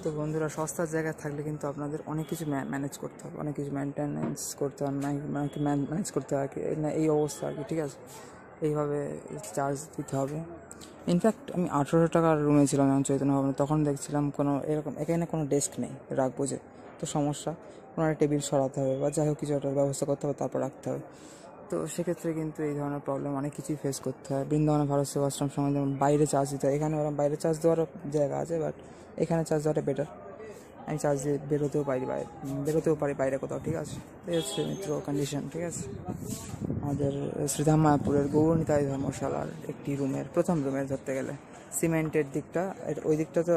তো বন্ধুরা, সস্তার জায়গায় থাকলে কিন্তু আপনাদের অনেক কিছু ম্যানেজ করতে হবে, অনেক কিছু মেনটেন্যান্স করতে হবে, ম্যানেজ করতে হবে না, এই অবস্থা আর কি। ঠিক আছে, এইভাবে চার্জ দিতে হবে। ইনফ্যাক্ট আমি 1800 টাকার রুমে ছিলাম যখন চৈতন্য ভবনে, তখন দেখছিলাম কোনো এরকম এখানে কোনো ডেস্ক নেই রাখবো যে, তো সমস্যা, কোনো একটা টেবিল সরাতে হবে বা যাই হোক কিছু একটা ব্যবস্থা করতে হবে, তারপর রাখতে হবে। তো সেক্ষেত্রে কিন্তু এই ধরনের প্রবলেম অনেক কিছুই ফেস করতে হয়। বৃন্দাবনে ভারত সেবাশ্রম সময় যেমন বাইরে চার্জ দিতে হয়, এখানে ওরা বাইরে চার্জ দেওয়ারও জায়গা আছে, বাট এখানে চার্জ দেওয়াটা বেটার। আমি চার্জ দিয়ে বেরোতেও পারি বাইরে কোথাও। ঠিক আছে, এই হচ্ছে মিত্র কন্ডিশন। ঠিক আছে, আমাদের শ্রীধাম মায়াপুরের গৌরনিতাই ধর্মশালার একটি রুমের প্রথম রুমের ধরতে গেলে সিমেন্টের দিকটা, ওই দিকটা তো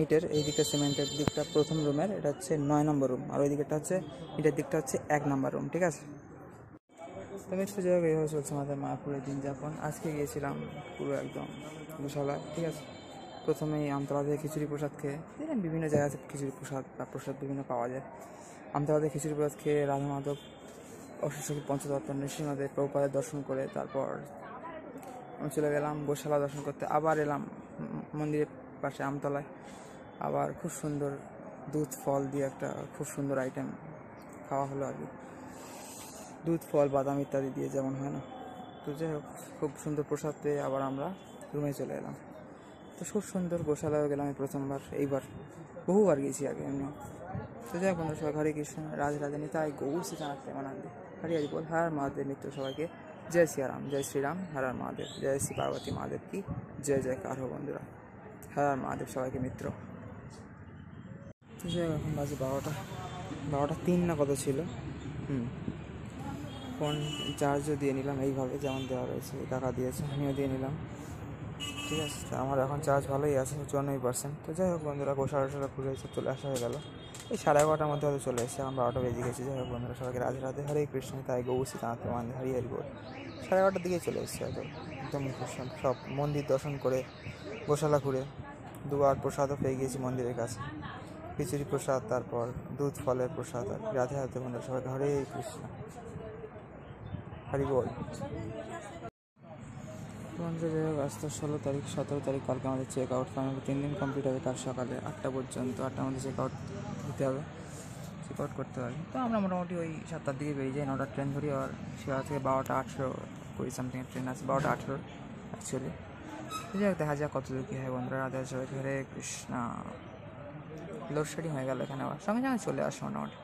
ইটের, এই দিকটা সিমেন্টের দিকটা প্রথম রুমের, এটা হচ্ছে 9 নম্বর রুম, আর ওই দিকটা হচ্ছে ইটের দিকটা হচ্ছে 1 নম্বর রুম। ঠিক আছে, তো মিত্র যাই হোক, এইভাবে চলছে আমাদের মায়াপুরের দিন যাপন। আজকে গিয়েছিলাম পুরো একদম গোশালায়। ঠিক আছে, প্রথমেই আমতলা থেকে খিচুড়ি প্রসাদ খেয়ে, বিভিন্ন জায়গা থেকে খিচুড়ি প্রসাদ বা প্রসাদ বিভিন্ন পাওয়া যায়। আমতলা থেকে খিচুড়ি প্রসাদ খেয়ে রাধা মাধব, অশ্বশক্তি পঞ্চতত্ত্ব, নৃসিংহদেব, প্রভুপাদের দর্শন করে তারপর আমি চলে গেলাম গোশালা দর্শন করতে। আবার এলাম মন্দিরের পাশে আমতলায়, আবার খুব সুন্দর দুধ ফল দিয়ে একটা খুব সুন্দর আইটেম খাওয়া হলো আর কি, দুধ ফল বাদাম ইত্যাদি দিয়ে যেমন হয় না। তো যাই হোক, খুব সুন্দর প্রসাদ পেয়ে আবার আমরা রুমে চলে এলাম। তো খুব সুন্দর গোশালায় গেলাম আমি প্রথমবার, এইবার বহুবার গেছি আগে এমনি। তো যাই হোক বন্ধু, সবাই হরে কৃষ্ণ, রাধে রাধে, নিতাই গৌর শ্রীনাথ প্রেমানন্দে, হরি হরি বল, হর মহাদেব। মিত্র সবাইকে জয় সিয়ারাম, জয় শ্রীরাম, হর হর মহাদেব, জয় শ্রী পার্বতী মহাদেব কি জয় জয়কার হো বন্ধুরা, হর হর মহাদেব সবাইকে মিত্র। তো যাই হোক, এখন বাজে 12টা 3 না কত ছিল। ফোন চার্জও দিয়ে নিলাম এইভাবে যেমন দেওয়া রয়েছে, টাকা দিয়েছে, আমিও দিয়ে নিলাম। ঠিক আছে, আমার এখন চার্জ ভালোই আছে, 94%। তো যাই হোক বন্ধুরা, গোশালা ঘুরে এসে চলে আসা হয়ে গেল। এই 11:30টার মধ্যে হয়তো চলে এসেছে, এখন 12টা বেজে গেছে। যাই হোক বন্ধুরা, সবাইকে রাধে রাধে, হরে কৃষ্ণ, তাই গৌর শ্রীনাথ প্রেমানন্দে, হরি হরি বল। 11:30টার দিকেই চলে এসেছে হয়তো, একদম সব মন্দির দর্শন করে গোশালা ঘুরে 2বার প্রসাদও পেয়ে গিয়েছি মন্দিরের কাছে, খিচুড়ি প্রসাদ, তারপর দুধ ফলের প্রসাদ। আর রাধে রাধে বন্ধুরা, সবাইকে হরে কৃষ্ণ, হরি বল। যাই হোক, আজ তো 16 তারিখ, 17 তারিখ, কালকে আমাদের চেক আউট ফাইনালি 3 দিন কমপ্লিট হবে। কাল সকালে 8টা পর্যন্ত, 8টার মধ্যে চেক আউট দিতে হবে, চেক আউট করতে পারি। তো আমরা মোটামুটি ওই 7টার দিকে বেরিয়ে যাই, 9টার ট্রেন ধরি, আর শিয়া থেকে 12টা 18 কুড়ি সামথিংয়ের ট্রেন আছে, 12টা 18 অ্যাকচুয়ালি। যাই হোক, দেখা যাক কত দূর কী হয় বন্ধুরা। রাধে সবাইকে হরে কৃষ্ণ। লোডশেডিং হয়ে গেল এখানে, আবার সঙ্গে সঙ্গে চলে আসে মোটামুটি।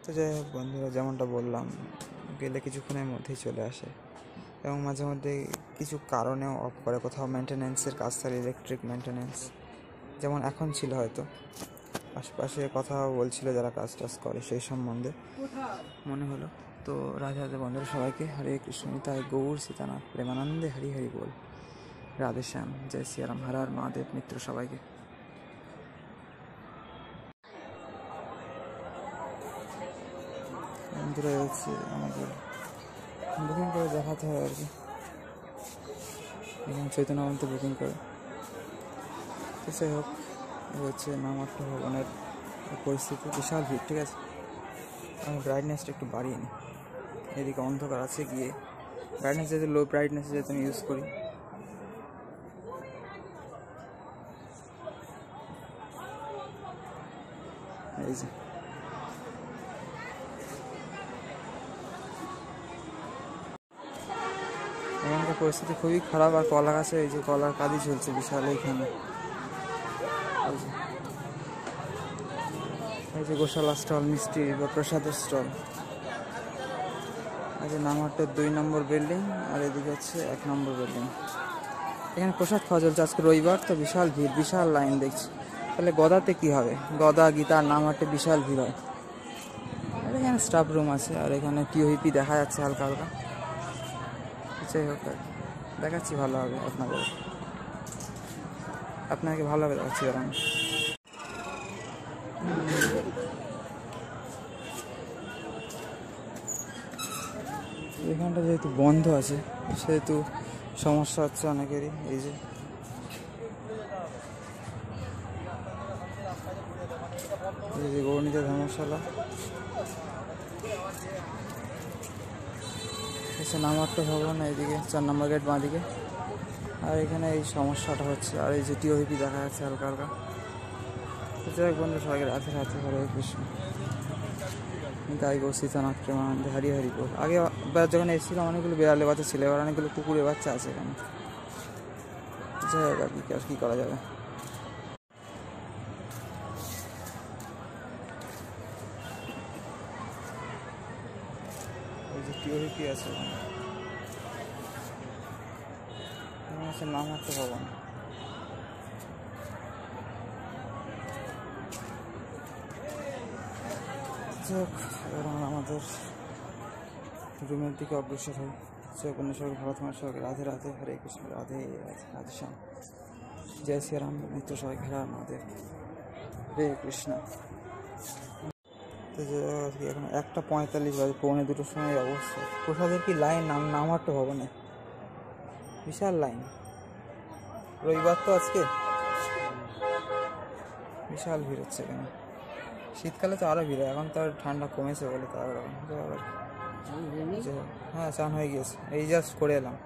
তো যাই হোক বন্ধুরা, যেমনটা বললাম, গেলে কিছুক্ষণের মধ্যেই চলে আসে, এবং মাঝে মধ্যে কিছু কারণেও অফ করে, কোথাও মেনটেন্যান্সের কাজ থাকে, ইলেকট্রিক মেনটেন্যান্স, যেমন এখন ছিল হয়তো। আশেপাশে কথা বলছিল যারা কাজ টাজ করে, সেই সম্বন্ধে মনে হলো। তো রাধে রাধে বন্ধুরা, সবাইকে হরে কৃষ্ণ, তাই গৌর সীতানাথ প্রেমানন্দে, হরি হরি বল, রাধে শ্যাম, জয় সিয়ারাম, হর হর মহাদেব। মিত্র সবাইকে বন্ধুরা, হচ্ছে আমাদের বুকিং করে দেখাতে হয় আর কি, এখানে চৈতন্য ভবনতে বুকিং করে। তো যাই হোক, হচ্ছে মামাট্ট ভবনের পরিস্থিতি, বিশাল ভিড়। ঠিক আছে, আমি ব্রাইটনেসটা একটু বাড়িয়ে নিই, এদিকে অন্ধকার আছে, গিয়ে ব্রাইটনেস যেহেতু লো ব্রাইটনেস যেহেতু আমি ইউজ করি। এই যে এখানকার পরিস্থিতি খুবই খারাপ, আর কলা গাছে এই যে কলার কাজই চলছে বিশাল এইখানে। এই যে গোশালা স্টল, মিষ্টি বা প্রসাদের স্টল। এই যে নামহাট্টের 2 নম্বর বিল্ডিং, আর এদিকে হচ্ছে 1 নম্বর বিল্ডিং। এখানে প্রসাদ খাওয়া চলছে, আজকে রবিবার তো বিশাল ভিড়, বিশাল লাইন দেখছি। তাহলে গদাতে কি হবে? গদা গীতার নামহাট্টে বিশাল ভিড় হয়। আর এখানে স্টাফ রুম আছে, আর এখানে টিওহিপি দেখা যাচ্ছে হালকা হালকা। যাই হোক, দেখাচ্ছি ভালো হবে আপনাকে ভালোভাবে দেখাচ্ছি। আমি এখানটা যেহেতু বন্ধ আছে, সেহেতু সমস্যা হচ্ছে অনেকেরই। এই যে গৌরনিতাই ধর্মশালা, নামহাট্ট ভবন, এইদিকে 4 নম্বর গেট বাঁদিকে। আর এখানে এই সমস্যাটা হচ্ছে, আর এই যে টিওহিপি দেখা যাচ্ছে হালকা হালকা। তো যাই হোক বন্ধু, সবাইকে রাধে রাধে, হরে কৃষ্ণ। গাই গো সীতানাথ প্রেমানন্দ হরি হরি বল। আগে এবার যখন এসেছিলাম অনেকগুলো বিড়ালে বাচ্চা ছিল, এবার অনেকগুলো কুকুরের বাচ্চা আছে এখানে। যাই হোক আর কি করা যাবে। ওই যে টিওরিটি আছে নাম একটা ভবন। এবার আমরা আমাদের রুমের দিকে অগ্রসর হই। সবাই ভালো তোমার সবাইকে রাধে রাধে, হরে কৃষ্ণ, রাধে রাধে, রাধে শ্যাম, জয় শ্রীরাম, নিত্য সবাই ঘেরা আমাদের, হরে কৃষ্ণ। তো এখন 1:45 বাজে, 1:45 সময় অবস্থা। প্রসাদের কি লাইন নামারটা ভবনে, বিশাল লাইন। রবিবার তো আজকে, বিশাল ভিড় হচ্ছে এখানে। শীতকালে তো আরও ভিড় হয়, এখন তো আর ঠান্ডা কমেছে বলে তো আরও। হ্যাঁ, চান হয়ে গিয়েছে, এই জাস্ট করে এলাম।